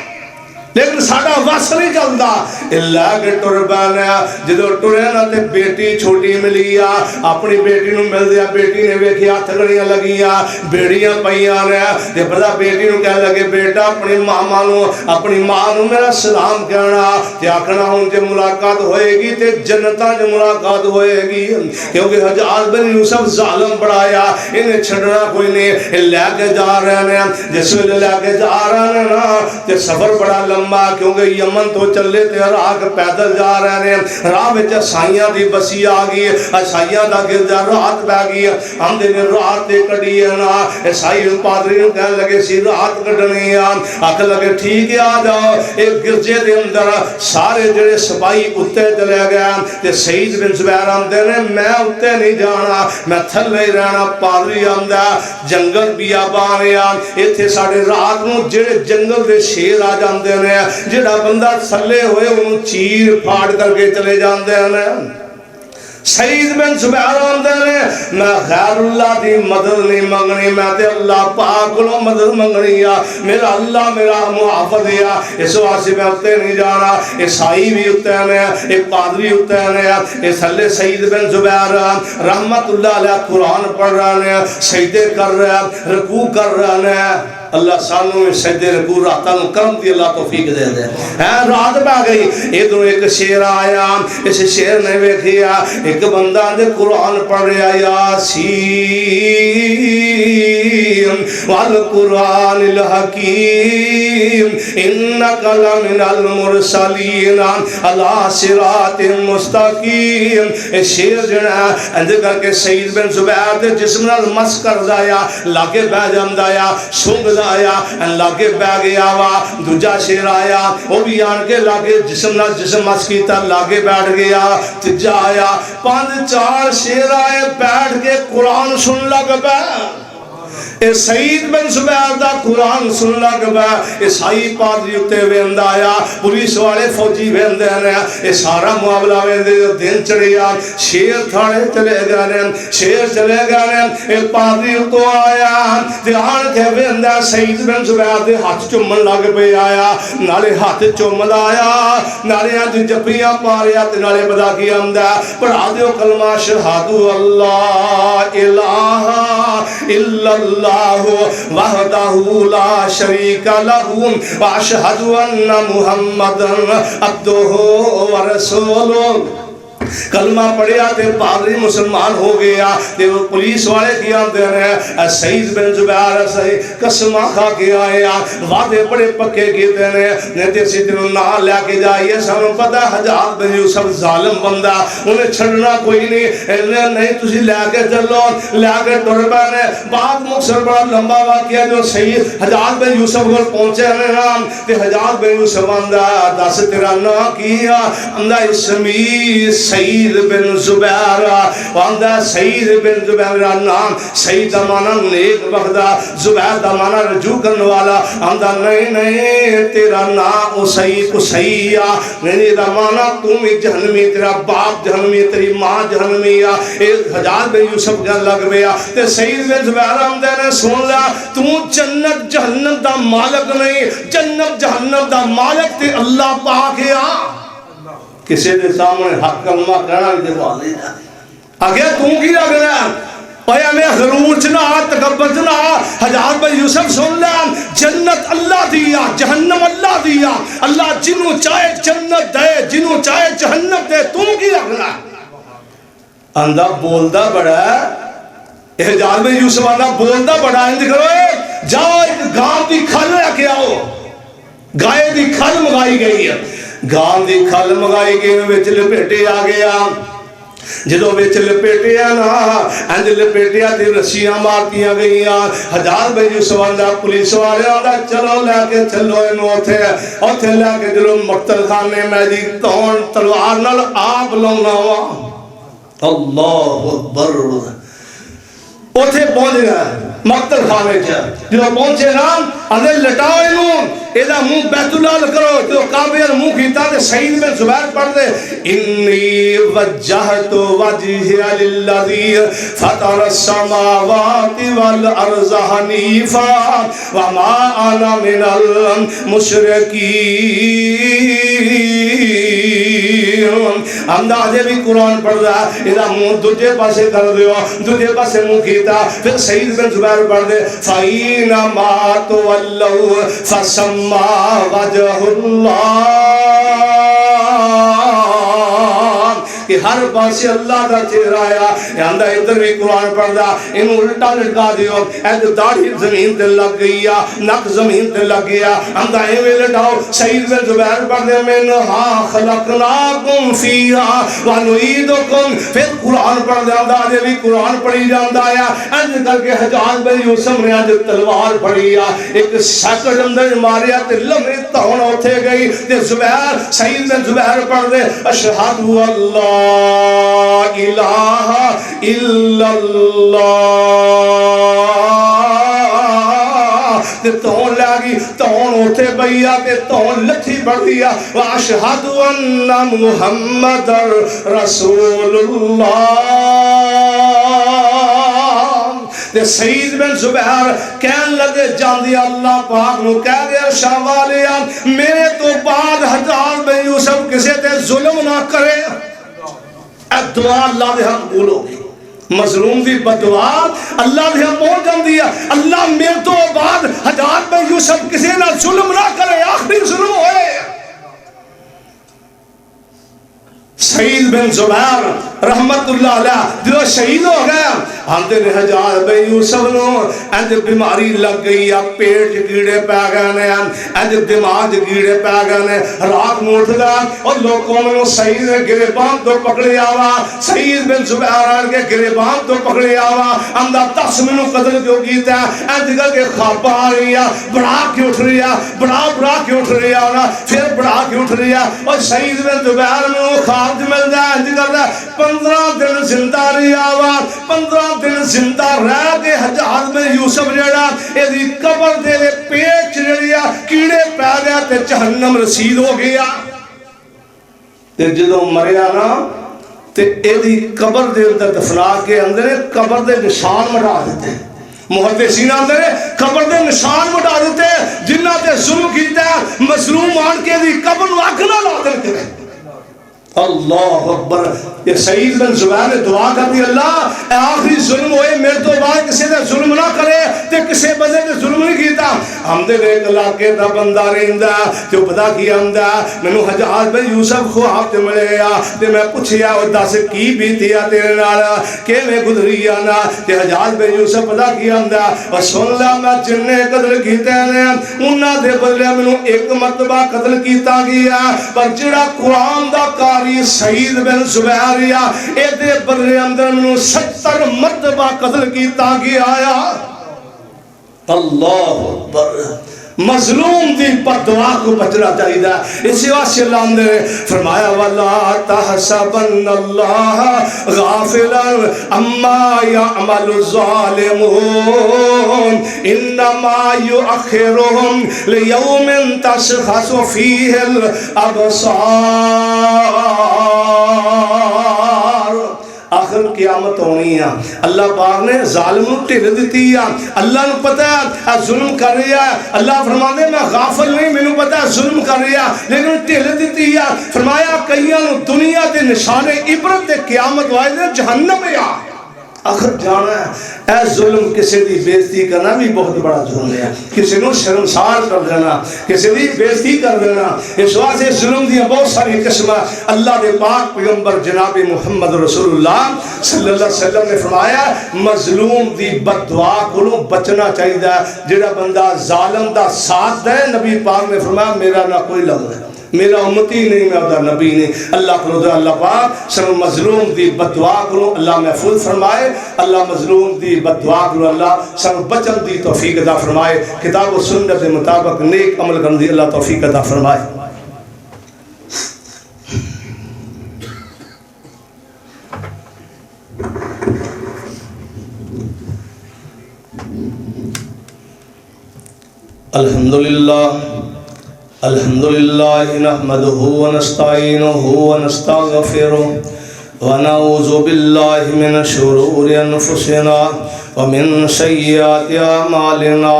Speaker 2: لیکن ساڑا وس نہیں چلتا. اللہ کے ٹر پانا جدو ٹرے نا تے بیٹی چھوٹی ملی اپنی بیٹی نو مل دیا. بیٹی نے ویکھیا تھگڑیاں لگیاں بیڑیاں پئیاں نے تے پتا بیٹی نو کہہ لگے بیٹا اپنی ماما نو اپنی ماں نو میرا سلام کہنا تے آکھنا ہوں جے ملاقات ہوئے گی تے جنتاں جو ملاقات ہوئے گی کیونکہ حجاج بن یوسف ظالم بڑھایا انہیں چھڑنا کوئی نہیں. لے کے جا رہے ہیں جس ویلے لے کے جا رہے ہیں نا تے سفر بڑا لمبا کیونکہ یمن تو چلے تے عراق پیدل جا رہے ہیں. راہ وچ عیسائیاں دی بسی آ گئی عیسائیاں دا گرجا رات پہ گئی ہم دے رات تے کڈی ہے نا. عیسائی پادری نو کہنے لگے سی رات کڈنی آکھ لگے ٹھیک ہے آ جاؤ. ایک گرجے دے اندر سارے جڑے سپاہی اتے چلے گئے تے سعید بن زبیر آندے نے میں اتے نہیں جانا میں تھلے ہی رہنا. پادری آندا جنگل بیابان ایتھے ساڈے رات نو جڑے جنگل دے شیر آ جاندے نے جڑا بندہ تھلے ہوئے انہوں چیر پھاڑ کر کے چلے جاندے ہیں. سعید بن زبیر آندے نے میں غیر اللہ دی مدد نہیں منگنی میں تے اللہ پاک کو مدد منگنی میرا اللہ میرا محافظ ہے. اس واسطے میں اتے نہیں جانا. عیسائی بھی اتے نے ایک پادری اتے نے اس تھلے سعید بن زبیر رحمت اللہ علیہ قرآن پڑھ رہے ہیں سجدے کر رہے ہیں رکوع کر رہے ہیں. اللہ سانوں میں سجدے رکوع راتاں نو کرم دی اللہ توفیق دے دے. رات پہ گئی ادھر ایک شیر آیا. اس شیر نے ویکھیا ایک بندہ دے قرآن پڑھ رہا یاسین والقرآن الحکیم انک لمن المرسلین علی صراط مستقیم. شیر جڑا اندر کر کے سعید بن زبیر دے جسم نال مس کر دایا لاگے بہ جاندا یا سونگ آیا لاگے بہ گیا وا. دوجا شیر آیا وہ بھی آن کے لاگے جسم نال جسم مس کیتا لاگے بیٹھ گیا. تیجا آیا 5-4 شیر آئے بیٹھ کے قرآن سن لگ پہ. سعید بن زبیر دا قرآن سن لگ پہ. عیسائی پادری اتے ویندا آیا پولیس والے فوجی ویندے نے. یہ سارا معاملہ ویندے دن چڑھیا شیر تھاڑے چلے گئے نے شیر چلے گئے نے. یہ پادری اتو آیا دھیان کے ویندا سعید بن زبیر دے ہاتھ چومن لگ پہ آیا نالے ہاتھ چومن آیا نالے ہاتھ جپیاں پا رہا تے نالے بدا کی آمدہ پڑھا دیو کلمہ شہادو اللہ الہ الا اللہ وحدہ لا شریک لہ واشہد ان محمد عبدہ ورسولہ. کلمہ پڑھیا تے پادری مسلمان ہو گیا تے وہ پولیس والے کی آندے نے سعید بن زبیر صحیح قسمہ کھا کے آئے وعدے بڑے پکے کیتے نے نیتے سیدھوں نہ لے کے جائیے سانوں پتہ حجاج بن یوسف ظالم بندہ انہیں چھڑنا کوئی نہیں تسی لے کے چلو لے کے ٹر پے بعد مقصر بڑا لمبا واقعہ جو سعید حجاج بن یوسف کو پہنچے ہیں نام تے حجاج بن یوسف آندہ دس تیرا نا کیا آندہ اسمی سعید بن زبیر آندہ سعید بن زبیر نام سعید دمانا نیک بخدا زبیر دمانا رجوع کرنے والا آندہ نہیں تیرا نام سعید سعیہ نہیں دمانا تم جہنمی تیرا باپ جہنمی تیری ماں جہنمی ایک حجاج بن یوسف جہن لگ گیا تے سعید بن زبیر آمدہ نے سن لیا تو جنت جہنم دا مالک نہیں جنت جہنم دا مالک تے اللہ پاک ہے کسی دے سامنے حق کلمہ کرنا بھی دے والے آگے تم کی لگ رہا ہے پایا میں غرور چنا تکبر چنا حجاج بن یوسف سن لیا جنت اللہ دیا جہنم اللہ دیا اللہ جنہوں چاہے جنت دے جنہوں چاہے جہنم دے تم کی لگ رہا ہے اندہ بولدہ بڑا ہے حجاج بن یوسف اندہ بولدہ بڑا ہے کرو جاؤ ایک گاؤں دی کھل رہ کے آؤ گائے دی کھل مگائی گئی ہے گاؤں دی کھل مگائی گئی وچ لپیٹے آ گیا جدو وچ لپیٹے نا انج لپیٹے تے رسیاں مارتیاں گئیاں حجاج بن یوسف آندا پولیس والے آندا چلو لے کے چلو اینو اوتھے لے کے چلو مقتل خانے میں دی تون تلوار نال آپ لاونا وا اللہ اکبر اوتھے پہنچ گیا مقتل خانے جدو پہنچے نا اندے لٹاؤ انہوں ایدہ منہ بیت اللہ کرو جو کعبے منہ کیتا تے سعید بن زبیر پڑھ دے انی وجہت وجہ للذی فطر السماوات والارض حنیفا وما انا من المشرکین اندازے بھی قرآن پڑھ رہا ایدہ منہ دجھے پاسے کر دیو دجھے پاسے منہ کیتا پھر سعید بن زبیر پڑھ دے فَإِنَّمَا تُوَلَّوْا فَسَمَّا وَجْهُ اللَّهِ کہ ہر پاسے اللہ دا چہرہ آیا اندہ ادھر بھی قرآن پڑھ دا انہوں الٹا لٹکا دیو اید داڑھی زمین تے لگ گیا نک زمین تے لگ گیا اندہ ایوے لٹاؤ سعید بن زبیر پڑھ دے منہا خلقناکم فیہا ونعیدکم پھر قرآن پڑھ دے اندہ آجے بھی قرآن پڑھی جاندہ آیا اند کر کے حجاج بن یوسف نے آج تلوار پڑھیا ایک سیکڑ اندر ماریا تے لمحے تہون ہوتے گئی تے زبیر سعید بن زبیر پڑھ دے اشہد اللہ الہ الا اللہ تے تون لگی تون ہوتے بھئیا تے تون لتھی بڑھ دیا واشہد ان محمد رسول اللہ تے سعید بن زبیر کہن لگے جان دیا اللہ پاک نو کہہ گیا شاہ والیاں میرے تو بعد حجاج بن یوسف کسے تے ظلم نہ کرے دعا اللہ دے ہاں قبول ہو گئی مظلوم دی بدعا اللہ دے ہاں پہنچ جان دیا اللہ میرے تو بعد حجاج بن یوسف کسی نہ ظلم نہ کرے آخری ظلم ہوئے سعید بن زبیر رحمت اللہ علیہ جو شہید ہو گیا ہم دے حجاج بن یوسف نو اند بیماری لگ گئی پیٹ گیڑے پہ گئے نے اند دماغ گیڑے پہ گئے نے رات میں اٹھ گیا اور لوگوں نے سعید نے گریبان تو پکڑے آوا سعید بن زبیر آن کے گریبان تو پکڑے آوا اندہ 10 منٹ قدر جو کیتا ہے اند کر کے خواب آ رہی ہے بڑھا کے اٹھ رہی ہے بڑھا کے اٹھ رہی ہے پھر بڑھا کے اٹھ رہی ہے اور سعید بن زبیر میں وہ خواب مل جائے اند کر دے 15 دن زندہ رہی آوا 15 دن زندہ رہ کے حجاج بن یوسف جڑا ایدی قبر دے پیچ جڑیا کیڑے پہ گیا تے جہنم رسید ہو گیا تے جدو مریا نا تے ایدی قبر دے اندر دفنا کے اندر قبر دے نشان مٹا دیتے محدثین اندر قبر دے نشان مٹا دیتے جنہ تے ظلم کیتا ہے مظلوم آن کے دی قبر نو اکنا لا دے اللہ اکبر یہ سعید بن زبیر نے دعا کر دی اللہ اے آخری ظلم ہوئے میرے تو بعد کسی نے ظلم نہ کرے تے کسے بندے تے ظلم نہیں کیتا ہم دے ایک علاقے دا بندہ رہندا تے پتہ کی آندا مینوں حجاج بن یوسف خواب تے ملیا تے میں پوچھیا او دس کی بیتی آ تیرے نال کیویں گزری آنا تے حجاج بن یوسف پتہ کی آندا او سن لا میں جننے قتل کیتے نے انہاں دے بدلے مینوں ایک مرتبہ قتل کیتا گیا پر جڑا قرآن دا قاری سعید بن زبیر یا اے دے بدلے اندر مینوں 70 مرتبہ قتل کیتا گیا آیا اللہ اکبر مظلوم دی بددعا کو بچنا چاہیے اسی واسطے اللہ نے فرمایا وَلَا تَحْسَبَنَّ اللَّهَ غَافِلًا عَمَّا يَعْمَلُ الظَّالِمُونَ إِنَّمَا يُؤَخِّرُهُمْ لِيَوْمٍ تَشْخَصُ فِيهِ الْأَبْصَارُ آخر قیامت ہونی ہے اللہ پاک نے ظالم نو ٹھل دیتی ہے اللہ نو پتہ ہے ظلم کر رہا ہے اللہ فرماتے ہیں میں غافل نہیں مینوں پتہ ہے ظلم کر رہا ہے لیکن ٹھل دیتی ہے فرمایا کئیاں نو دنیا دے نشان عبرت دے قیامت والے جہنم ہے آخر جانا ہے اے ظلم کسی دی بےزتی کرنا بھی بہت بڑا ظلم ہے کسی نو شرمسار کر دینا کسی دی بےزتی کر دینا اس واسطے ظلم دی بہت ساری قسم اللہ دے پاک پیغمبر جناب محمد رسول اللہ صلی اللہ علیہ وسلم نے فرمایا مظلوم دی بددعا کو بچنا چاہیے جڑا بندہ ظالم دا ساتھ دے نبی پاک نے فرمایا میرا نہ کوئی لفظ ہے میرا امتی نہیں میں ادھر نبی نہیں اللہ کرو دے اللہ پاک سن مظلوم دی بددعا کرو اللہ محفوظ فرمائے اللہ مظلوم دی بددعا کرو اللہ سن بچن دی توفیق عطا فرمائے کتاب و سنت کے مطابق نیک عمل کرنے دی اللہ توفیق عطا فرمائے الحمدللہ الحمدللہ نحمده ونستعینه ونستغفره ونعوذ باللہ من شرور انفسنا ومن سیئات اعمالنا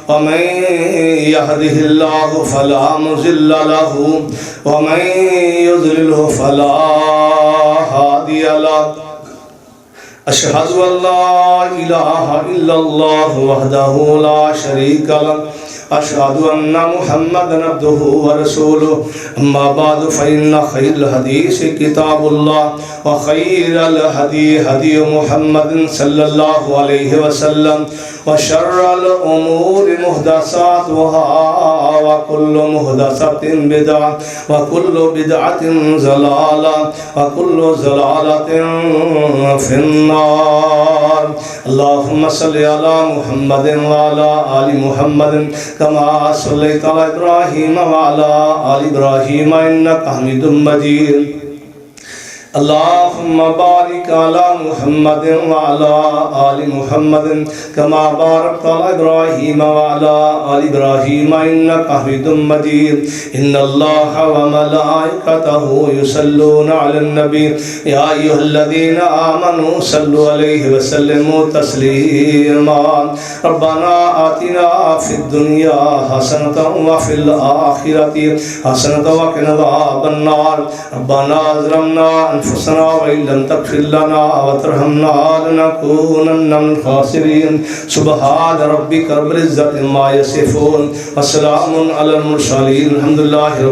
Speaker 2: ومن يهده الله فلا مضل له ومن يضلل فلا هادي له اشهد ان لا اله الا الله وحده لا شريك له اشهد ان محمدا عبده ورسوله اما بعد فان خير الحديث كتاب الله وخير الهدي هدي محمد صلى الله عليه وسلم وشر الامور محدثاتها وكل محدثة بدعة وكل بدعة ضلالة وكل ضلالة في النار اللهم صل على محمد وعلى آل محمد كما صليت على إبراهيم وعلى آل إبراهيم إنك حميد مجيد اللهم بارك على محمد وعلى آل محمد كما باركت على إبراهيم وعلى آل إبراهيم إنك حميد مجيد إن الله وملائكته يصلون على النبي يا أيها الذين آمنوا صلوا عليه وسلموا تسليما ربنا آتنا في الدنيا حسنة وفي الآخرة حسنة وقنا عذاب النار ربنا ظلمنا أنفسنا وإن لم تغفر لنا وترحمنا لنكونن من الخاسرين سبحان ربك رب العزة عما يصفون وسلام على المرسلين الحمد لله رب